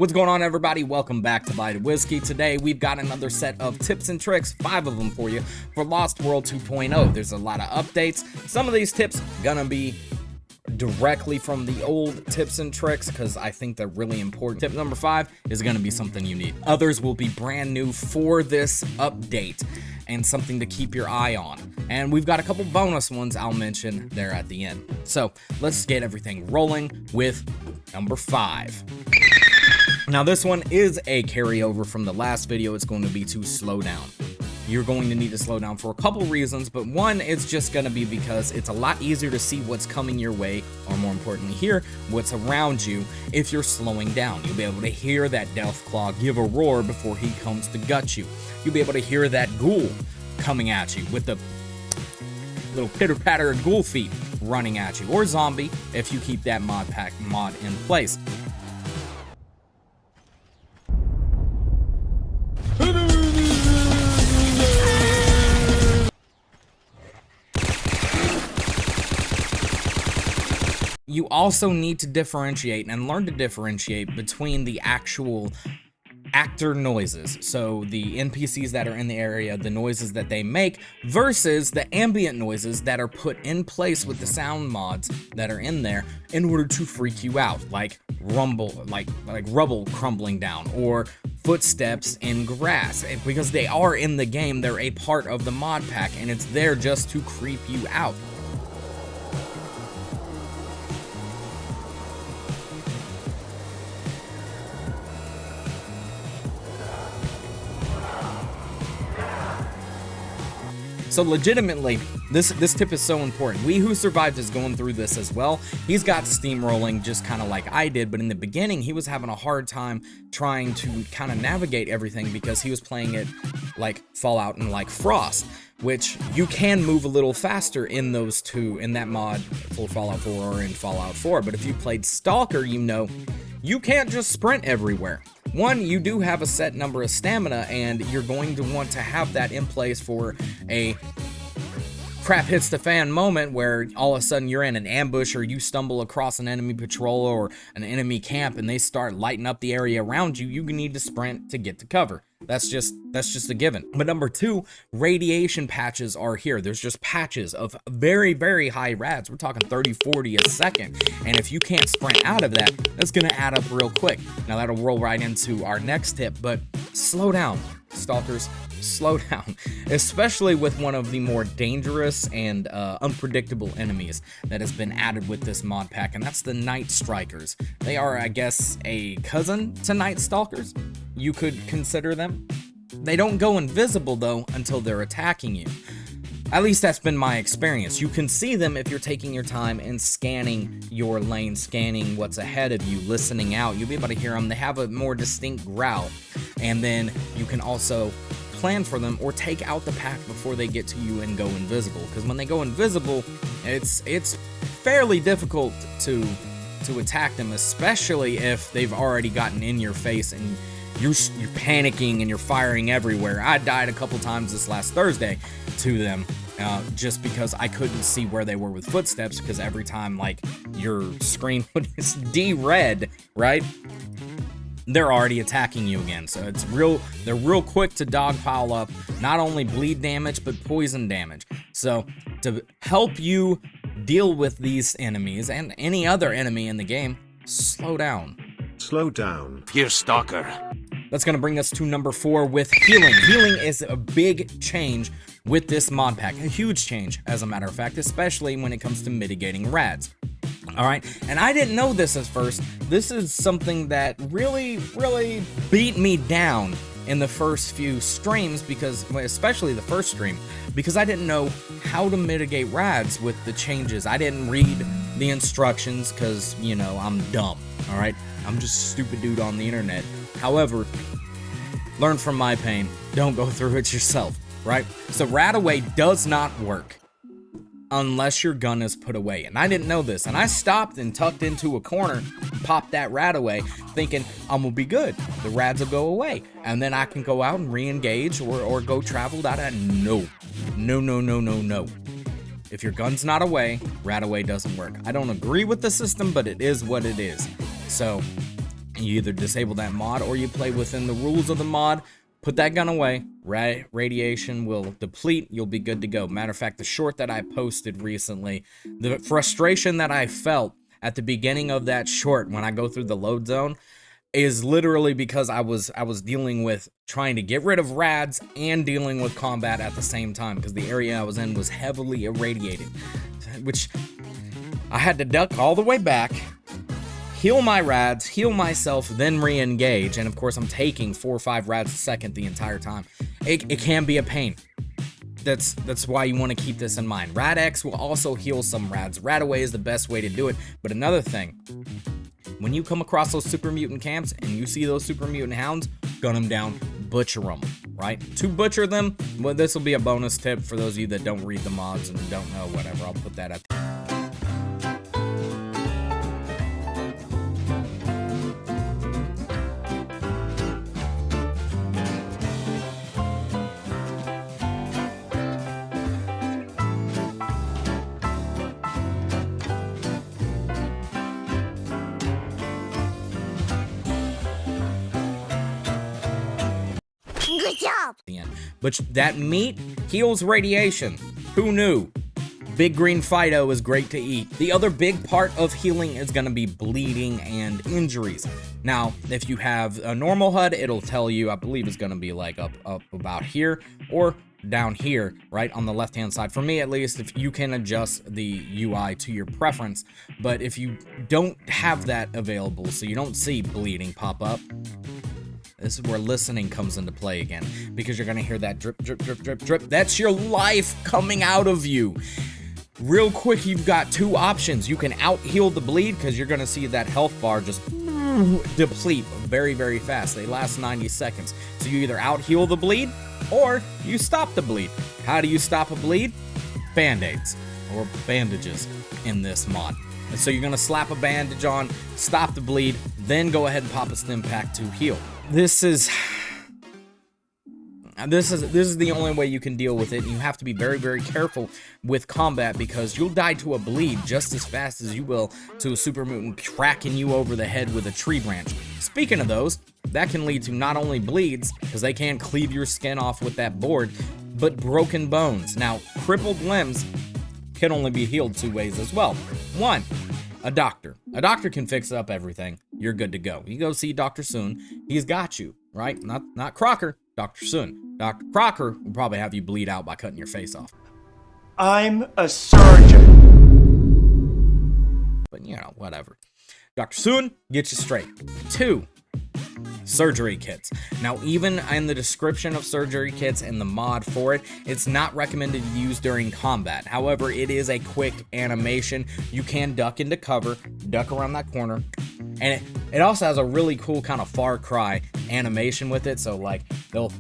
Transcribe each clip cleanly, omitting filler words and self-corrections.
What's going on, everybody? Welcome back to Lighted Whiskey. Today we've got another set of tips and tricks, 5 of them for you, for Lost World 2.0. There's a lot of updates. Some of these tips gonna be directly from the old tips and tricks because I think they're really important. Tip number 5 is gonna be something you need. Others will be brand new for this update and something to keep your eye on. And we've got a couple bonus ones I'll mention there at the end. So let's get everything rolling with number 5. Now this one is a carryover from the last video. It's going to be to slow down. You're going to need to slow down for a couple reasons, but one is just going to be because it's a lot easier to see what's coming your way, or more importantly hear what's around you if you're slowing down. You'll be able to hear that Deathclaw give a roar before he comes to gut you. You'll be able to hear that ghoul coming at you with the little pitter-patter ghoul feet running at you, or zombie if you keep that Modpack mod in place. You also need to differentiate and learn to differentiate between the actual actor noises, so the NPCs that are in the area, the noises that they make, versus the ambient noises that are put in place with the sound mods that are in there in order to freak you out, like rumble, like rubble crumbling down, or footsteps in grass. Because they are in the game, they're a part of the mod pack, and it's there just to creep you out. So legitimately, this tip is so important. We Who Survived is going through this as well. He's got steamrolling just kind of like I did, but in the beginning, he was having a hard time trying to kind of navigate everything because he was playing it like Fallout and like Frost, which you can move a little faster in those two, in that mod for Fallout 4 or in Fallout 4. But if you played Stalker, you know you can't just sprint everywhere. One, you do have a set number of stamina, and you're going to want to have that in place for a crap hits the fan moment where all of a sudden you're in an ambush, or you stumble across an enemy patrol or an enemy camp and they start lighting up the area around you. You need to sprint to get to cover. That's just a given. But number 2, radiation patches are here. There's just patches of very, very high rads. We're talking 30, 40 a second. And if you can't sprint out of that, that's gonna add up real quick. Now that'll roll right into our next tip, but slow down, stalkers, slow down. Especially with one of the more dangerous and unpredictable enemies that has been added with this mod pack, and that's the Night Strikers. They are, I guess, a cousin to Night Stalkers. You could consider them. They don't go invisible though until they're attacking you. At least that's been my experience. You can see them if you're taking your time and scanning your lane, scanning what's ahead of you, listening out. You'll be able to hear them. They have a more distinct growl. And then you can also plan for them or take out the pack before they get to you and go invisible. Because when they go invisible, it's fairly difficult to attack them, especially if they've already gotten in your face and you're panicking and you're firing everywhere. I died a couple times this last Thursday to them just because I couldn't see where they were with footsteps, because every time like your screen would de-red, right? They're already attacking you again. So they're real quick to dogpile up, not only bleed damage, but poison damage. So to help you deal with these enemies and any other enemy in the game, slow down. Slow down. Here, Stalker. That's going to bring us to number 4 with healing. Healing is a big change with this mod pack. A huge change, as a matter of fact, especially when it comes to mitigating rads. All right, and I didn't know this at first. This is something that really beat me down in the first few streams, because especially the first stream, because I didn't know how to mitigate rads with the changes. I didn't read the instructions because, you know, I'm dumb. All right, I'm just a stupid dude on the internet. However, learn from my pain. Don't go through it yourself, right? So rad away does not work unless your gun is put away. And I didn't know this. And I stopped and tucked into a corner, popped that rad away, thinking I'm gonna be good. The rads will go away. And then I can go out and re-engage or go travel out of no. If your gun's not away, rad away doesn't work. I don't agree with the system, but it is what it is. So and you either disable that mod or you play within the rules of the mod. Put that gun away, radiation will deplete, you'll be good to go. Matter of fact, the short that I posted recently, the frustration that I felt at the beginning of that short when I go through the load zone is literally because I was dealing with trying to get rid of rads and dealing with combat at the same time, because the area I was in was heavily irradiated, which I had to duck all the way back, heal my rads, heal myself, then re-engage, and of course I'm taking 4 or 5 rads a second the entire time. It can be a pain. That's why you want to keep this in mind. Rad X will also heal some rads. Rad away is the best way to do it. But another thing, when you come across those super mutant camps and you see those super mutant hounds, gun them down, butcher them, right? To butcher them, well, this will be a bonus tip for those of you that don't read the mods and don't know, whatever. I'll put that at the Good job. But that meat heals radiation. Who knew? Big green Fido is great to eat. The other big part of healing is going to be bleeding and injuries. Now, if you have a normal HUD, it'll tell you, I believe it's going to be like up about here or down here, right on the left hand side. For me, at least, if you can adjust the UI to your preference. But if you don't have that available, so you don't see bleeding pop up, this is where listening comes into play again, because you're gonna hear that drip, drip, drip, drip, drip. That's your life coming out of you. Real quick, you've got 2 options. You can out-heal the bleed, because you're gonna see that health bar just deplete very, very fast. They last 90 seconds. So you either out-heal the bleed, or you stop the bleed. How do you stop a bleed? Band-aids, or bandages in this mod. And so you're gonna slap a bandage on, stop the bleed, then go ahead and pop a stim pack to heal. This is the only way you can deal with it. You have to be very, very careful with combat, because you'll die to a bleed just as fast as you will to a super mutant cracking you over the head with a tree branch. Speaking of those, that can lead to not only bleeds, because they can cleave your skin off with that board, but broken bones. Now, crippled limbs can only be healed 2 ways as well. 1, a doctor. A doctor can fix up everything. You're good to go. You go see Dr. Soon. He's got you, right? Not Crocker, Dr. Soon. Dr. Crocker will probably have you bleed out by cutting your face off. I'm a surgeon. But, you know, whatever. Dr. Soon, get you straight. 2, surgery kits. Now, even in the description of surgery kits and the mod for it, it's not recommended to use during combat. However, it is a quick animation. You can duck into cover, duck around that corner, and it also has a really cool kind of Far Cry animation with it. So, like, they'll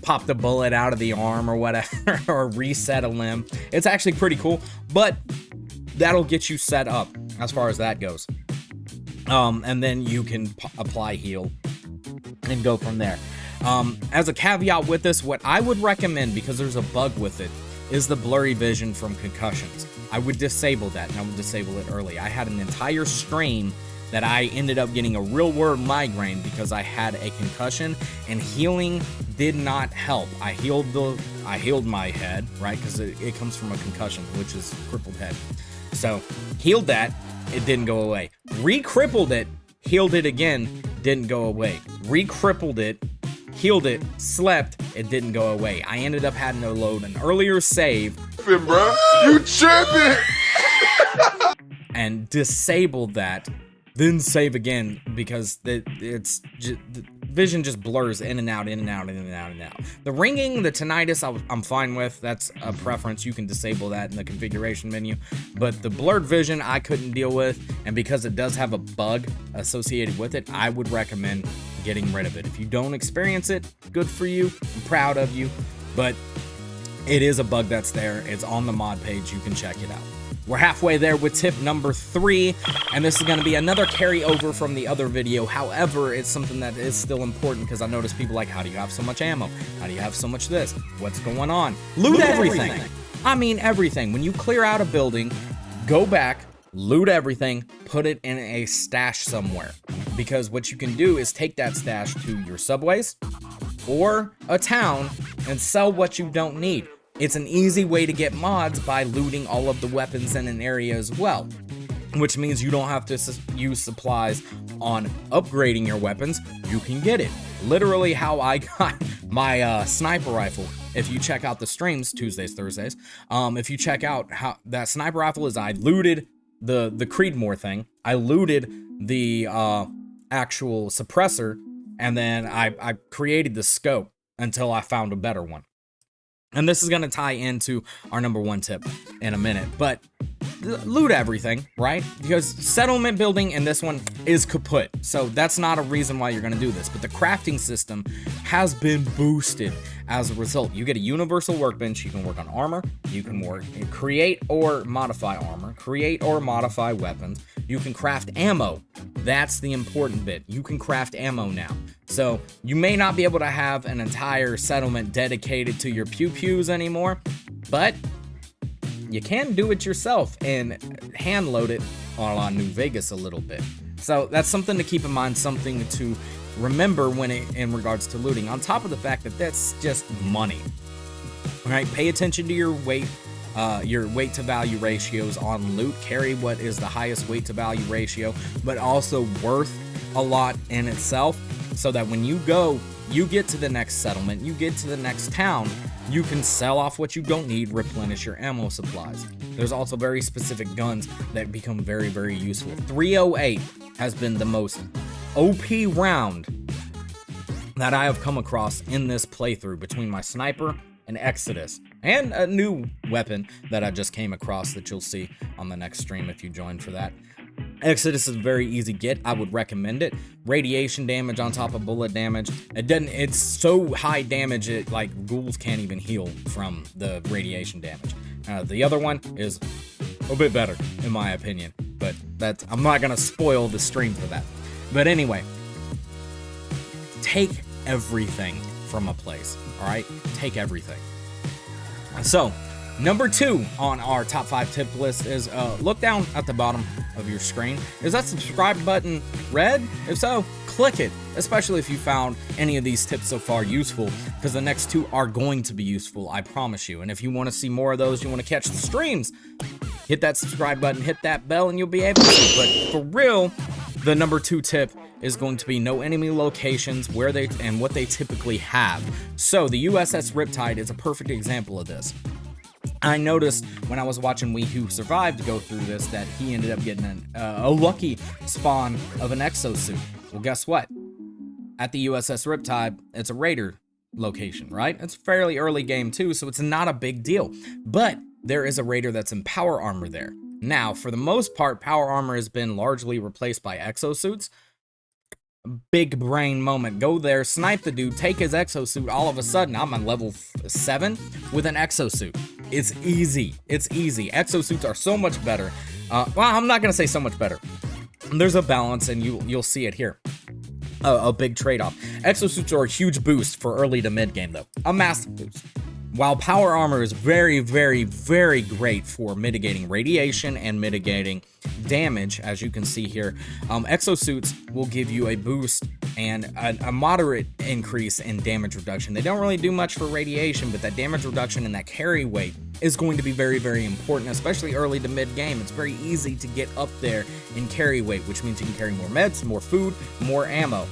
pop the bullet out of the arm or whatever, or reset a limb. It's actually pretty cool, but that'll get you set up as far as that goes. And then you can apply heal and go from there. As a caveat with this, what I would recommend, because there's a bug with it, is the blurry vision from concussions. I would disable that, and I would disable it early. I had an entire stream that I ended up getting a real world migraine because I had a concussion, and healing did not help. I healed my head, right? Because it comes from a concussion, which is crippled head. So healed that, it didn't go away. Re-crippled it, healed it again, didn't go away. Re-crippled it, healed it, slept, it didn't go away. I ended up having to load an earlier save. Bro, you tripping? And disabled that, then save again, because the vision just blurs in and out, in and out, in and out, in and out. The ringing, the tinnitus, I'm fine with. That's a preference. You can disable that in the configuration menu. But the blurred vision, I couldn't deal with. And because it does have a bug associated with it, I would recommend getting rid of it. If you don't experience it, good for you. I'm proud of you. But it is a bug that's there. It's on the mod page. You can check it out. We're halfway there with tip number 3, and this is going to be another carryover from the other video. However, it's something that is still important, because I notice people like, how do you have so much ammo? How do you have so much this? What's going on? Loot everything. I mean everything. When you clear out a building, go back, loot everything, put it in a stash somewhere. because what you can do is take that stash to your subways or a town and sell what you don't need. It's an easy way to get mods by looting all of the weapons in an area as well, which means you don't have to use supplies on upgrading your weapons. You can get it. Literally how I got my sniper rifle. If you check out the streams, Tuesdays, Thursdays, if you check out how that sniper rifle is, I looted the Creedmoor thing. I looted the actual suppressor, and then I created the scope until I found a better one. And this is going to tie into our number 1 tip in a minute, but loot everything, right? Because settlement building in this one is kaput. So that's not a reason why you're going to do this, but the crafting system has been boosted as a result. You get a universal workbench. You can work on armor. You can create or modify armor, create or modify weapons. You can craft ammo. That's the important bit. You can craft ammo now. So you may not be able to have an entire settlement dedicated to your pew-pews anymore, but you can do it yourself and hand load it on New Vegas a little bit. So that's something to keep in mind, something to remember in regards to looting, on top of the fact that that's just money. All right, pay attention to your weight to value ratios on loot. Carry what is the highest weight to value ratio, but also worth a lot in itself, so that when you get to the next settlement, you get to the next town, you can sell off what you don't need, replenish your ammo supplies. There's also very specific guns that become very, very useful. 308 has been the most OP round that I have come across in this playthrough, between my sniper and Exodus, and a new weapon that I just came across that you'll see on the next stream if you join for that. Exodus is a very easy get. I would recommend it. Radiation damage on top of bullet damage. It's so high damage it like ghouls can't even heal from the radiation damage. The other one is a bit better in my opinion, but I'm not gonna spoil the stream for that. But anyway, take everything from a place. All right, take everything. So number 2 on our top 5 tip list is look down at the bottom of your screen. Is that subscribe button red? If so, click it, especially if you found any of these tips so far useful, because the next 2 are going to be useful, I promise you. And if you want to see more of those, you want to catch the streams, hit that subscribe button, hit that bell, and you'll be able to. But for real, the number 2 tip is going to be know enemy locations, where they and what they typically have. So the USS Riptide is a perfect example of this. I noticed when I was watching We Who Survived go through this that he ended up getting a lucky spawn of an exosuit. Well, guess what? At the USS Riptide, it's a raider location, right? It's fairly early game too, so it's not a big deal. But there is a raider that's in power armor there. Now, for the most part, power armor has been largely replaced by exosuits. Big brain moment. Go there, snipe the dude, take his exosuit. All of a sudden, I'm on level 7 with an exosuit. It's easy. It's easy. Exosuits are so much better. Well, I'm not gonna say so much better. There's a balance, and you'll see it here. A big trade-off. Exosuits are a huge boost for early to mid game, though. A massive boost. While power armor is very, very, very great for mitigating radiation and mitigating damage, as you can see here, exosuits will give you a boost and a moderate increase in damage reduction. They don't really do much for radiation, but that damage reduction and that carry weight is going to be very, very important, especially early to mid game. It's very easy to get up there in carry weight, which means you can carry more meds, more food, more ammo,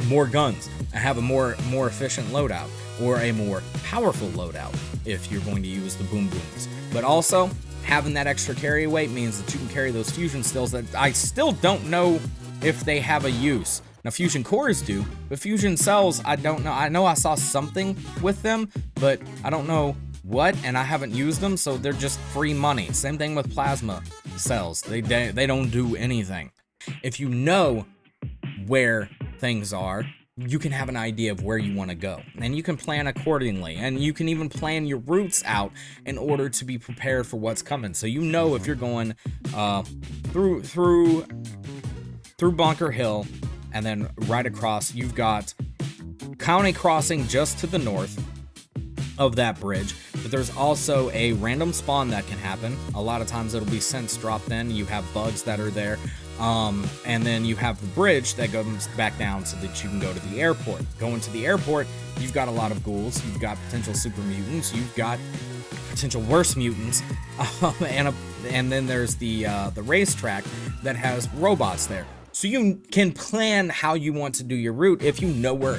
more guns, and have a more efficient loadout, or a more powerful loadout if you're going to use the boom booms. But also, having that extra carry weight means that you can carry those fusion stills that I still don't know if they have a use. Now, fusion cores do, but fusion cells, I don't know. I know I saw something with them, but I don't know what, and I haven't used them, so they're just free money. Same thing with plasma cells. They don't do anything. If you know where things are, you can have an idea of where you want to go, and you can plan accordingly, and you can even plan your routes out in order to be prepared for what's coming. So you know if you're going through Bunker Hill, and then right across, you've got County Crossing just to the north of that bridge, but there's also a random spawn that can happen. A lot of times it'll be sense dropped in. You have bugs that are there. And then you have the bridge that goes back down so that you can go to the airport. Going to the airport, you've got a lot of ghouls, you've got potential super mutants, you've got potential worse mutants, and then there's the racetrack that has robots there. So you can plan how you want to do your route if you know where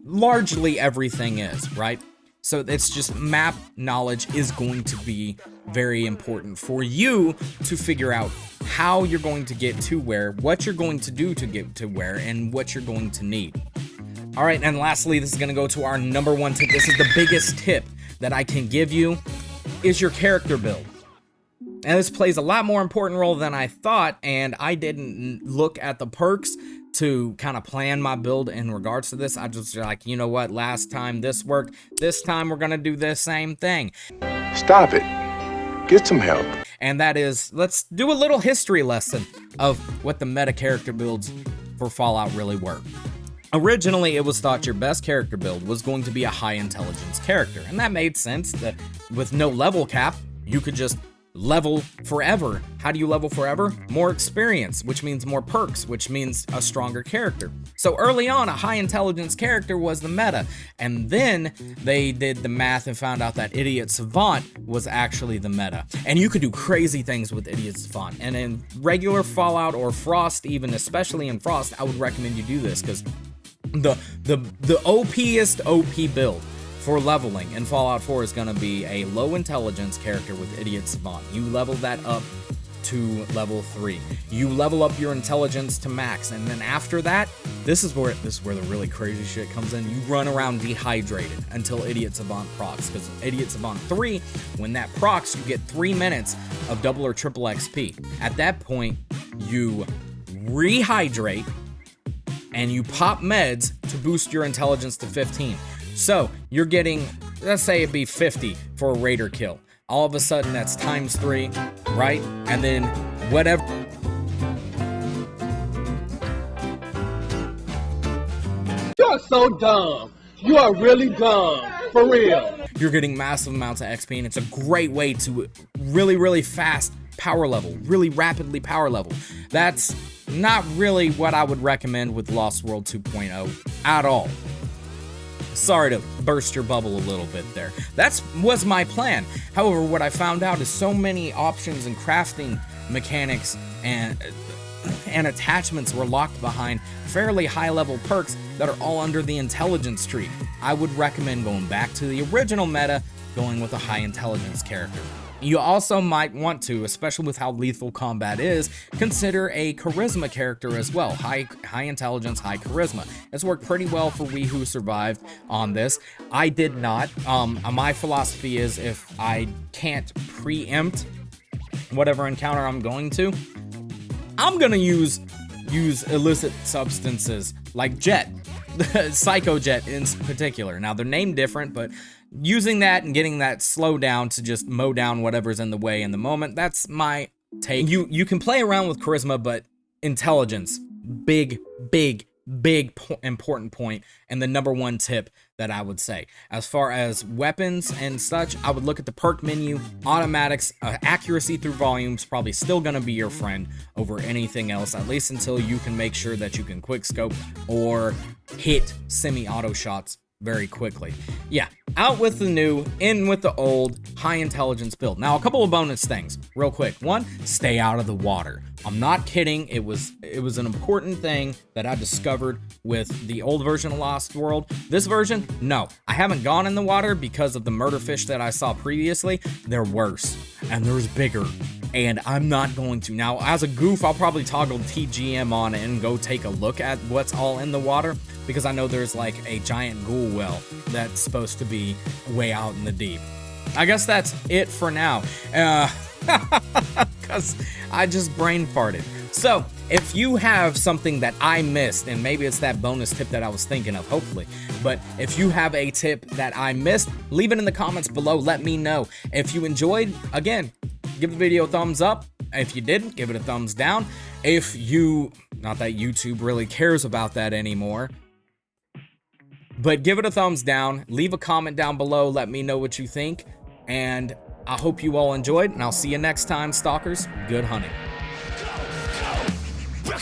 largely everything is, right? So it's just map knowledge is going to be very important for you to figure out how you're going to get to where, what you're going to do to get to where, and what you're going to need. All right, and lastly, this is going to go to our number one tip. This is the biggest tip that I can give you, is your character build. And this plays a lot more important role than I thought, and I didn't look at the perks to kind of plan my build in regards to this. I just like, you know what, last time this worked, this time we're gonna do the same thing. Stop it. Get some help. And that is, let's do a little history lesson of what the meta character builds for Fallout really were. Originally, it was thought your best character build was going to be a high intelligence character, and that made sense that with no level cap, you could just level forever. How do you level forever? More experience, which means more perks, which means a stronger character. So early on, a high intelligence character was the meta, and then they did the math and found out that Idiot Savant was actually the meta. And you could do crazy things with Idiot Savant. And in regular Fallout or Frost, even especially in Frost, I would recommend you do this, because the OPest OP build for leveling in Fallout 4 is going to be a low intelligence character with Idiot Savant. You level that up to level 3. You level up your intelligence to max, and then after that, this is where the really crazy shit comes in. You run around dehydrated until Idiot Savant procs, because Idiot Savant 3, when that procs, you get 3 minutes of double or triple XP. At that point, you rehydrate and you pop meds to boost your intelligence to 15. So you're getting, let's say it'd be 50 for a raider kill. All of a sudden that's times 3, right? And then whatever. You are so dumb. You are really dumb. For real. You're getting massive amounts of XP, and it's a great way to really fast power level, really rapidly power level. That's not really what I would recommend with Lost World 2.0 at all. Sorry to burst your bubble a little bit there. That was my plan. However, what I found out is so many options and crafting mechanics and attachments were locked behind fairly high-level perks that are all under the intelligence tree. I would recommend going back to the original meta, going with a high intelligence character. You also might want to, especially with how lethal combat is, consider a charisma character as well. High intelligence, high charisma. It's worked pretty well for we who survived on this. I did not. My philosophy is if I can't preempt whatever encounter I'm going to use illicit substances like Jet, Psycho Jet in particular. Now they're named different, but using that and getting that slow down to just mow down whatever's in the way in the moment, that's my take. You can play around with charisma, but intelligence, big important point, and the number one tip that I would say. As far as weapons and such, I would look at the perk menu. Automatics, accuracy through volumes, probably still gonna be your friend over anything else, at least until you can make sure that you can quick scope or hit semi-auto shots very quickly. Yeah, out with the new, in with the old, high intelligence build. Now, a couple of bonus things, real quick. One, stay out of the water. I'm not kidding. It was an important thing that I discovered with the old version of Lost World. This version, no. I haven't gone in the water because of the murder fish that I saw previously. They're worse, and there's bigger, and I'm not going to. Now, as a goof, I'll probably toggle TGM on and go take a look at what's all in the water, because I know there's like a giant ghoul well that's supposed to be way out in the deep. I guess that's it for now. Because I just brain farted. So, if you have something that I missed, and maybe it's that bonus tip that I was thinking of, hopefully, but if you have a tip that I missed, leave it in the comments below, let me know. If you enjoyed, again, give the video a thumbs up. If you didn't, give it a thumbs down. If you, not that YouTube really cares about that anymore, but give it a thumbs down, leave a comment down below, let me know what you think, and I hope you all enjoyed, and I'll see you next time, stalkers. Good hunting. Go, go.